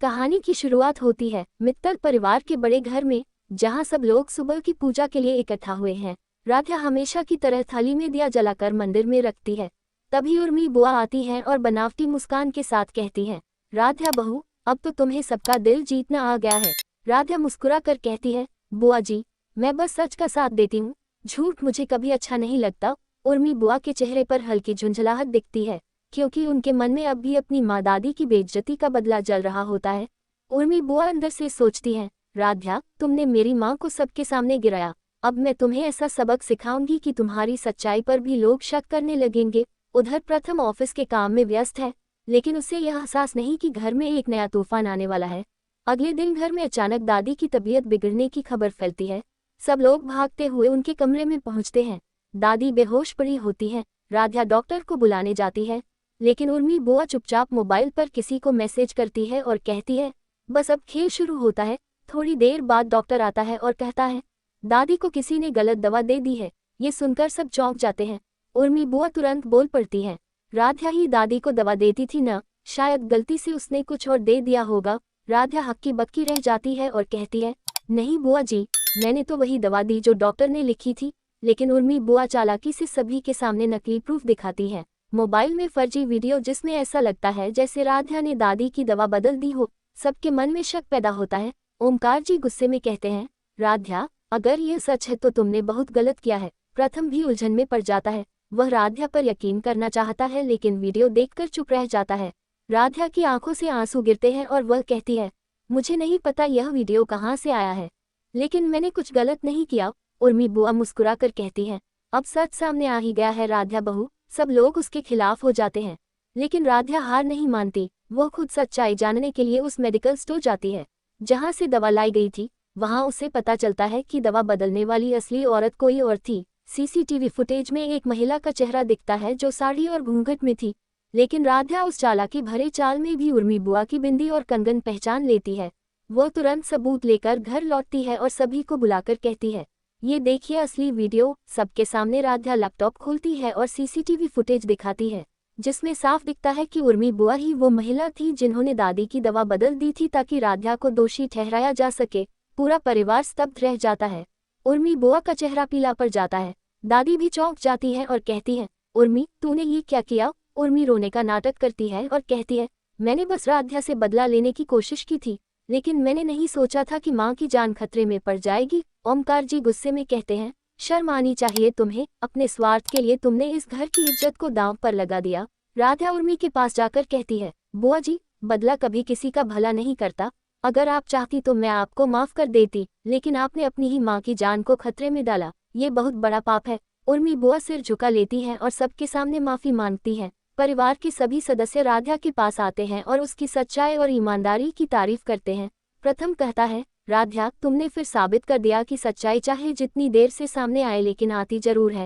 कहानी की शुरुआत होती है मित्तल परिवार के बड़े घर में, जहां सब लोग सुबह की पूजा के लिए इकट्ठा हुए हैं। राधा हमेशा की तरह थाली में दिया जलाकर मंदिर में रखती है। तभी उर्मी बुआ आती है और बनावटी मुस्कान के साथ कहती है, राधा बहू, अब तो तुम्हें सबका दिल जीतना आ गया है। राधा मुस्कुरा कर कहती है, बुआ जी, मैं बस सच का साथ देती हूँ, झूठ मुझे कभी अच्छा नहीं लगता। उर्मी बुआ के चेहरे पर हल्की झुंझलाहट दिखती है, क्योंकि उनके मन में अब भी अपनी माँ दादी की बेइज्जती का बदला जल रहा होता है। उर्मी बुआ अंदर से सोचती है, राधा, तुमने मेरी माँ को सबके सामने गिराया, अब मैं तुम्हें ऐसा सबक सिखाऊंगी कि तुम्हारी सच्चाई पर भी लोग शक करने लगेंगे। उधर प्रथम ऑफिस के काम में व्यस्त है, लेकिन उसे यह एहसास नहीं कि घर में एक नया तूफान आने वाला है। अगले दिन घर में अचानक दादी की तबीयत बिगड़ने की खबर फैलती है। सब लोग भागते हुए उनके कमरे में पहुंचते हैं। दादी बेहोश पड़ी होती है। राधा डॉक्टर को बुलाने जाती है, लेकिन उर्मी बुआ चुपचाप मोबाइल पर किसी को मैसेज करती है और कहती है, बस अब खेल शुरू होता है। थोड़ी देर बाद डॉक्टर आता है और कहता है, दादी को किसी ने गलत दवा दे दी है। ये सुनकर सब चौंक जाते हैं। उर्मी बुआ तुरंत बोल पड़ती है, राधा ही दादी को दवा देती थी ना, शायद गलती से उसने कुछ और दे दिया होगा। राधा हक्की बक्की रह जाती है और कहती है, नहीं बुआ जी, मैंने तो वही दवा दी जो डॉक्टर ने लिखी थी। लेकिन उर्मी बुआ चालाकी से सभी के सामने नकली प्रूफ दिखाती है, मोबाइल में फर्जी वीडियो, जिसमें ऐसा लगता है जैसे राधा ने दादी की दवा बदल दी हो। सबके मन में शक पैदा होता है। ओमकार जी गुस्से में कहते हैं, राधा, अगर यह सच है तो तुमने बहुत गलत किया है। प्रथम भी उलझन में पड़ जाता है। वह राधा पर यकीन करना चाहता है, लेकिन वीडियो देखकर चुप रह जाता है। राधा की आंखों से आंसू गिरते हैं और वह कहती है, मुझे नहीं पता यह वीडियो कहाँ से आया है, लेकिन मैंने कुछ गलत नहीं किया। उर्मी बुआ मुस्कुरा कर कहती है, अब सच सामने आ ही गया है राधा बहू। सब लोग उसके खिलाफ हो जाते हैं, लेकिन राधा हार नहीं मानती। वो खुद सच्चाई जानने के लिए उस मेडिकल स्टोर जाती है जहां से दवा लाई गई थी। वहां उसे पता चलता है कि दवा बदलने वाली असली औरत कोई और थी। सीसीटीवी फुटेज में एक महिला का चेहरा दिखता है जो साड़ी और घूंघट में थी, लेकिन राधा उस चालाकी भरे चाल में भी उर्मी बुआ की बिंदी और कंगन पहचान लेती है। वो तुरंत सबूत लेकर घर लौटती है और सभी को बुलाकर कहती है, ये देखिए असली वीडियो। सबके सामने राधा लैपटॉप खोलती है और सीसीटीवी फुटेज दिखाती है, जिसमें साफ दिखता है कि उर्मी बुआ ही वो महिला थी जिन्होंने दादी की दवा बदल दी थी ताकि राधा को दोषी ठहराया जा सके। पूरा परिवार स्तब्ध रह जाता है। उर्मी बुआ का चेहरा पीला पड़ जाता है। दादी भी चौंक जाती है और कहती है, उर्मी, तूने ये क्या किया। उर्मी रोने का नाटक करती है और कहती है, मैंने बस राधा से बदला लेने की कोशिश की थी, लेकिन मैंने नहीं सोचा था कि माँ की जान खतरे में पड़ जाएगी। ओमकार जी गुस्से में कहते हैं, शर्म आनी चाहिए तुम्हें, अपने स्वार्थ के लिए तुमने इस घर की इज्जत को दांव पर लगा दिया। राधा उर्मी के पास जाकर कहती है, बुआ जी, बदला कभी किसी का भला नहीं करता। अगर आप चाहती तो मैं आपको माफ कर देती, लेकिन आपने अपनी ही माँ की जान को खतरे में डाला। ये बहुत बड़ा पाप है। उर्मी बुआ सिर झुका लेती है और सबके सामने माफी मांगती है। परिवार के सभी सदस्य राधा के पास आते हैं और उसकी सच्चाई और ईमानदारी की तारीफ करते हैं। प्रथम कहता है, राधा, तुमने फिर साबित कर दिया कि सच्चाई चाहे जितनी देर से सामने आए लेकिन आती जरूर है।